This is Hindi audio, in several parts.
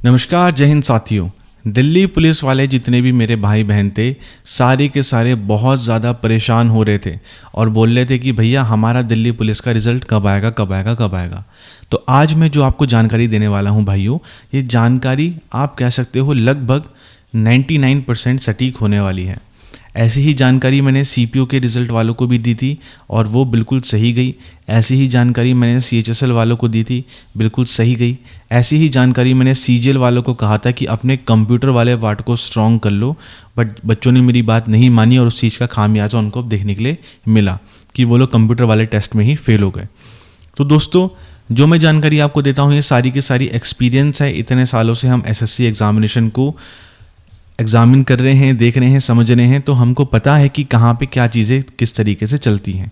नमस्कार, जय हिंद साथियों। दिल्ली पुलिस वाले जितने भी मेरे भाई बहन थे, सारे के सारे बहुत ज़्यादा परेशान हो रहे थे और बोल रहे थे कि भैया हमारा दिल्ली पुलिस का रिज़ल्ट कब आएगा कब आएगा कब आएगा। तो आज मैं जो आपको जानकारी देने वाला हूं भाइयों, ये जानकारी आप कह सकते हो लगभग 99% सटीक होने वाली है। ऐसी ही जानकारी मैंने सीपीओ के रिज़ल्ट वालों को भी दी थी और वो बिल्कुल सही गई। ऐसी ही जानकारी मैंने सीएचएसएल वालों को दी थी, बिल्कुल सही गई। ऐसी ही जानकारी मैंने सीजीएल वालों को कहा था कि अपने कंप्यूटर वाले पार्ट को स्ट्रॉन्ग कर लो, बट बच्चों ने मेरी बात नहीं मानी और उस चीज़ का खामियाजा उनको देखने के लिए मिला कि वो लोग कंप्यूटर वाले टेस्ट में ही फेल हो गए। तो दोस्तों, जो मैं जानकारी आपको देता हूँ ये सारी की सारी एक्सपीरियंस है। इतने सालों से हम एसएससी एग्जामिनेशन को एग्जामिन कर रहे हैं, देख रहे हैं, समझ रहे हैं, तो हमको पता है कि कहाँ पे क्या चीज़ें किस तरीके से चलती हैं।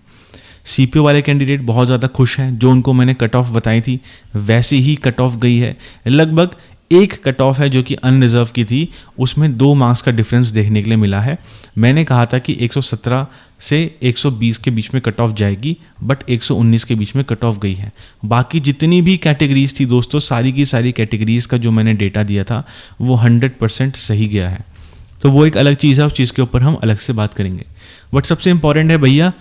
सीपीओ वाले कैंडिडेट बहुत ज़्यादा खुश हैं। जो उनको मैंने कट ऑफ बताई थी वैसी ही कट ऑफ गई है। लगभग एक कट ऑफ है जो कि अनरिजर्व की थी, उसमें 2 मार्क्स का डिफरेंस देखने के लिए मिला है। मैंने कहा था कि 117 से 120 के बीच में कट ऑफ जाएगी, बट 119 के बीच में कट ऑफ गई है। बाकी जितनी भी कैटेगरीज थी दोस्तों, सारी की सारी कैटेगरीज का जो मैंने डेटा दिया था वो 100% सही गया है। तो वो एक अलग चीज़ है, उस चीज़ के ऊपर हम अलग से बात करेंगे। बट सबसे इंपॉर्टेंट है भैया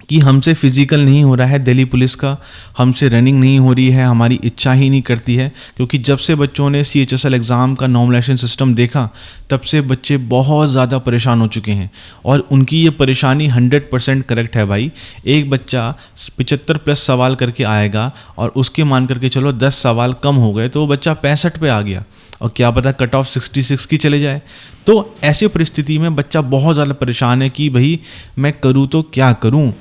कि हमसे फिजिकल नहीं हो रहा है दिल्ली पुलिस का, हमसे रनिंग नहीं हो रही है, हमारी इच्छा ही नहीं करती है। क्योंकि जब से बच्चों ने सीएचएसएल एग्ज़ाम का नॉर्मलाइजेशन सिस्टम देखा, तब से बच्चे बहुत ज़्यादा परेशान हो चुके हैं और उनकी ये परेशानी 100% करेक्ट है भाई। एक बच्चा 75+ सवाल करके आएगा और उसके मान करके चलो 10 सवाल कम हो गए तो वो बच्चा 65 पे आ गया और क्या पता कट ऑफ 66 की चले जाए। तो ऐसी परिस्थिति में बच्चा बहुत ज़्यादा परेशान है कि भाई मैं करूँ तो क्या करूँ।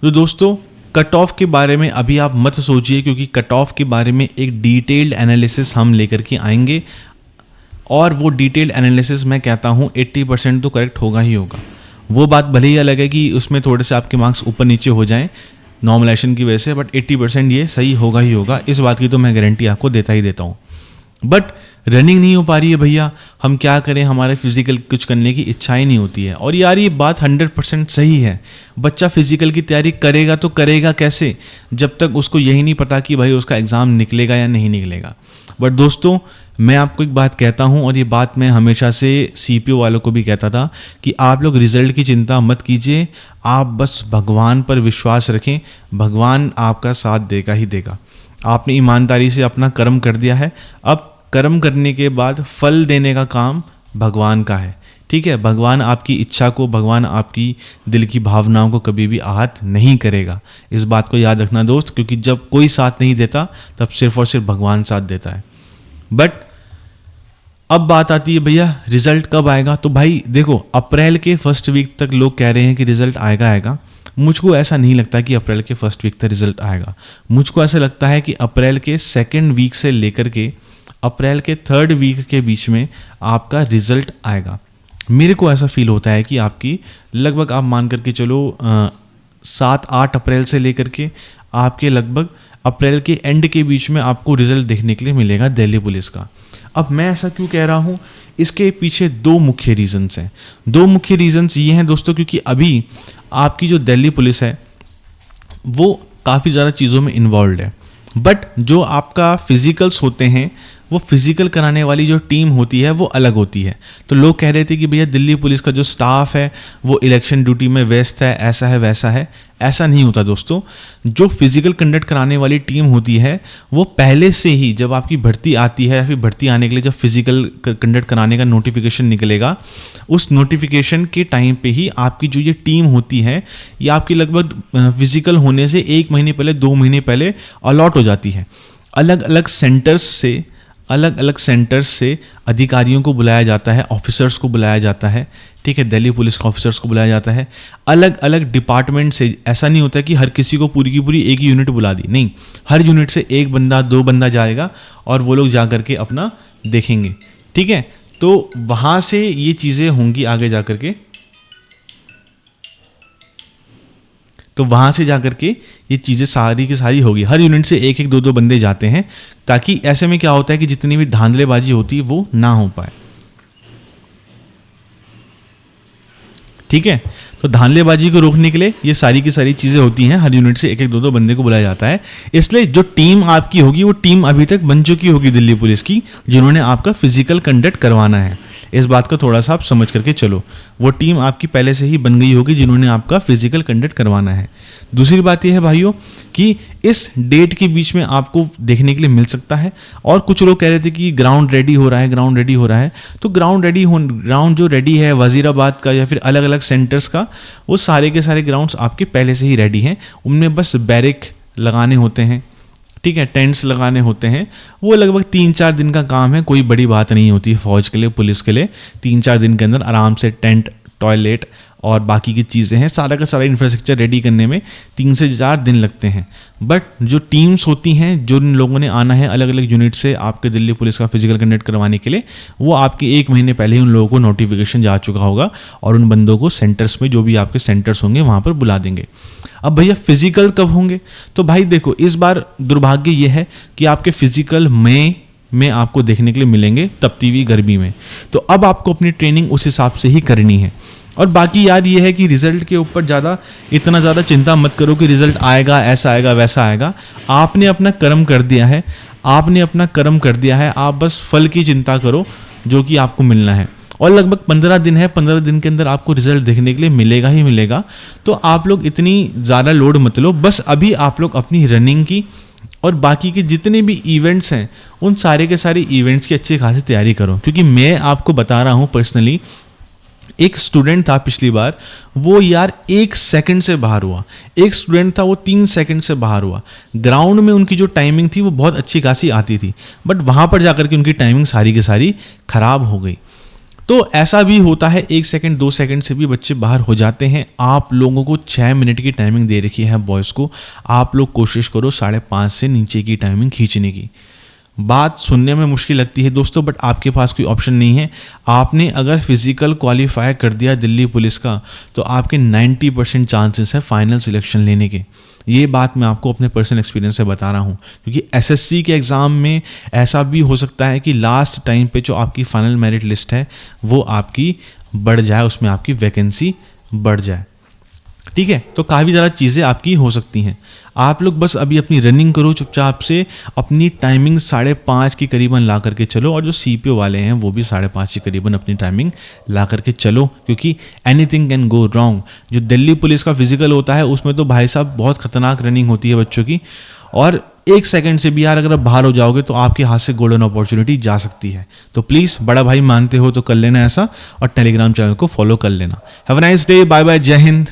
तो दोस्तों, कट ऑफ के बारे में अभी आप मत सोचिए, क्योंकि कट ऑफ के बारे में एक डिटेल्ड एनालिसिस हम लेकर के आएंगे और वो डिटेल्ड एनालिसिस मैं कहता हूँ 80% तो करेक्ट होगा ही होगा। वो बात भले ही अलग है कि उसमें थोड़े से आपके मार्क्स ऊपर नीचे हो जाएं नॉर्मलाइजेशन की वजह से, बट 80% ये सही होगा ही होगा। इस बात की तो मैं गारंटी आपको देता ही देता हूँ। बट रनिंग नहीं हो पा रही है भैया, हम क्या करें, हमारे फिजिकल कुछ करने की इच्छा ही नहीं होती है। और यार ये बात 100% सही है। बच्चा फिजिकल की तैयारी करेगा तो करेगा कैसे, जब तक उसको यही नहीं पता कि भाई उसका एग्ज़ाम निकलेगा या नहीं निकलेगा। बट दोस्तों, मैं आपको एक बात कहता हूँ और ये बात मैं हमेशा से सीपीओ वालों को भी कहता था कि आप लोग रिजल्ट की चिंता मत कीजिए, आप बस भगवान पर विश्वास रखें, भगवान आपका साथ देगा ही देगा। आपने ईमानदारी से अपना कर्म कर दिया है, अब कर्म करने के बाद फल देने का काम भगवान का है। ठीक है, भगवान आपकी इच्छा को, भगवान आपकी दिल की भावनाओं को कभी भी आहत नहीं करेगा। इस बात को याद रखना दोस्त, क्योंकि जब कोई साथ नहीं देता तब सिर्फ और सिर्फ भगवान साथ देता है। बट अब बात आती है भैया रिजल्ट कब आएगा। तो भाई देखो, अप्रैल के फर्स्ट वीक तक लोग कह रहे हैं कि रिजल्ट आएगा आएगा। मुझको ऐसा नहीं लगता कि अप्रैल के फर्स्ट वीक तक रिजल्ट आएगा। मुझको ऐसा लगता है कि अप्रैल के सेकेंड वीक से लेकर के अप्रैल के 3rd वीक के बीच में आपका रिजल्ट आएगा। मेरे को ऐसा फील होता है कि आपकी लगभग आप मान करके चलो 7-8 अप्रैल से लेकर के आपके लगभग अप्रैल के एंड के बीच में आपको रिजल्ट देखने के लिए मिलेगा दिल्ली पुलिस का। अब मैं ऐसा क्यों कह रहा हूँ, इसके पीछे 2 मुख्य रीजंस हैं। 2 मुख्य रीजंस ये हैं दोस्तों, क्योंकि अभी आपकी जो दिल्ली पुलिस है वो काफ़ी ज़्यादा चीज़ों में इन्वॉल्व है। बट जो आपका फिजिकल्स होते हैं, वो फिजिकल कराने वाली जो टीम होती है वो अलग होती है। तो लोग कह रहे थे कि भैया दिल्ली पुलिस का जो स्टाफ है वो इलेक्शन ड्यूटी में व्यस्त है, ऐसा है वैसा है। ऐसा नहीं होता दोस्तों। जो फिजिकल कंडक्ट कराने वाली टीम होती है वो पहले से ही, जब आपकी भर्ती आती है या फिर भर्ती आने के लिए जब फिजिकल कंडक्ट कराने का नोटिफिकेशन निकलेगा, उस नोटिफिकेशन के टाइम पे ही आपकी जो ये टीम होती है ये आपकी लगभग फिजिकल होने से 1 महीने पहले 2 महीने पहले अलॉट हो जाती है। अलग अलग सेंटर्स से अधिकारियों को बुलाया जाता है, ऑफिसर्स को बुलाया जाता है। ठीक है, दिल्ली पुलिस के ऑफिसर्स को बुलाया जाता है। अलग अलग डिपार्टमेंट से, ऐसा नहीं होता कि हर किसी को पूरी की पूरी एक ही यूनिट बुला दी, नहीं, हर यूनिट से 1 बंदा 2 बंदा जाएगा और वो लोग जा करके अपना देखेंगे। ठीक है, तो वहाँ से ये चीज़ें होंगी आगे जा करके, तो वहाँ से जाकर के ये चीज़ें सारी की सारी होगी। हर यूनिट से 1-1 2-2 बंदे जाते हैं, ताकि ऐसे में क्या होता है कि जितनी भी धांधलेबाजी होती है वो ना हो पाए। ठीक है, तो धांधलेबाजी को रोकने के लिए ये सारी की सारी चीज़ें होती हैं, हर यूनिट से एक एक दो दो बंदे को बुलाया जाता है। इसलिए जो टीम आपकी होगी वो टीम अभी तक बन चुकी होगी दिल्ली पुलिस की, जिन्होंने आपका फिजिकल कंडक्ट करवाना है। इस बात को थोड़ा सा आप समझ करके चलो, वो टीम आपकी पहले से ही बन गई होगी जिन्होंने आपका फिजिकल कंडक्ट करवाना है। दूसरी बात यह है भाइयों कि इस डेट के बीच में आपको देखने के लिए मिल सकता है, और कुछ लोग कह रहे थे कि ग्राउंड रेडी हो रहा है, ग्राउंड रेडी हो रहा है, तो ग्राउंड जो रेडी है वजीराबाद का या फिर अलग अलग सेंटर्स का, वो सारे के सारे ग्राउंड्स आपके पहले से ही रेडी हैं। उनमें बस बैरिक लगाने होते हैं, ठीक है, टेंट्स लगाने होते हैं। वो लगभग 3-4 दिन का काम है, कोई बड़ी बात नहीं होती फौज के लिए, पुलिस के लिए। 3-4 दिन के अंदर आराम से टेंट, टॉयलेट और बाकी की चीज़ें हैं, सारा का सारा इंफ्रास्ट्रक्चर रेडी करने में 3 से 4 दिन लगते हैं। बट जो टीम्स होती हैं, जो इन लोगों ने आना है अलग अलग यूनिट से आपके दिल्ली पुलिस का फिजिकल कंडक्ट करवाने के लिए, वो आपके 1 महीने पहले ही उन लोगों को नोटिफिकेशन जा चुका होगा और उन बंदों को सेंटर्स में, जो भी आपके सेंटर्स होंगे वहाँ पर बुला देंगे। अब भैया फिजिकल कब होंगे? तो भाई देखो, इस बार दुर्भाग्य ये है कि आपके फिजिकल मई में आपको देखने के लिए मिलेंगे, तपती हुई गर्मी में। तो अब आपको अपनी ट्रेनिंग उस हिसाब से ही करनी है। और बाकी यार ये है कि रिजल्ट के ऊपर इतना ज़्यादा चिंता मत करो कि रिजल्ट आएगा, ऐसा आएगा, वैसा आएगा। आपने अपना कर्म कर दिया है, आपने अपना कर्म कर दिया है, आप बस फल की चिंता करो जो कि आपको मिलना है। और लगभग 15 दिन है, 15 दिन के अंदर आपको रिजल्ट देखने के लिए मिलेगा ही मिलेगा। तो आप लोग इतनी ज़्यादा लोड मत लो, बस अभी आप लोग अपनी रनिंग की और बाकी के जितने भी इवेंट्स हैं उन सारे के सारे इवेंट्स की अच्छी खासी तैयारी करो। क्योंकि मैं आपको बता रहा हूँ पर्सनली, एक स्टूडेंट था पिछली बार, वो यार 1 सेकंड से बाहर हुआ। एक स्टूडेंट था वो 3 सेकंड से बाहर हुआ। ग्राउंड में उनकी जो टाइमिंग थी वो बहुत अच्छी खासी आती थी, बट वहाँ पर जाकर के उनकी टाइमिंग सारी की सारी खराब हो गई। तो ऐसा भी होता है, 1 सेकंड 2 सेकंड से भी बच्चे बाहर हो जाते हैं। आप लोगों को 6 मिनट की टाइमिंग दे रखी है बॉयज़ को, आप लोग कोशिश करो 5:30 से नीचे की टाइमिंग खींचने की। बात सुनने में मुश्किल लगती है दोस्तों, बट आपके पास कोई ऑप्शन नहीं है। आपने अगर फिजिकल क्वालिफाई कर दिया दिल्ली पुलिस का, तो आपके 90% चांसेस है फाइनल सिलेक्शन लेने के। ये बात मैं आपको अपने पर्सनल एक्सपीरियंस से बता रहा हूँ, क्योंकि एसएससी के एग्ज़ाम में ऐसा भी हो सकता है कि लास्ट टाइम पे जो आपकी फाइनल मेरिट लिस्ट है वो आपकी बढ़ जाए, उसमें आपकी वैकेंसी बढ़ जाए। ठीक है, तो काफ़ी ज़्यादा चीज़ें आपकी हो सकती हैं। आप लोग बस अभी अपनी रनिंग करो चुपचाप से, अपनी टाइमिंग 5:30 की करीबन ला करके चलो, और जो सीपीओ वाले हैं वो भी 5:30 के करीबन अपनी टाइमिंग ला करके चलो, क्योंकि एनीथिंग कैन गो रॉन्ग। जो दिल्ली पुलिस का फिजिकल होता है उसमें तो भाई साहब बहुत खतरनाक रनिंग होती है बच्चों की, और 1 सेकंड से भी यार अगर आप बाहर हो जाओगे तो आपके हाथ से गोल्डन अपॉर्चुनिटी जा सकती है। तो प्लीज़ बड़ा भाई मानते हो तो कर लेना ऐसा, और टेलीग्राम चैनल को फॉलो कर लेना। Have a nice day, bye bye, Jai Hind.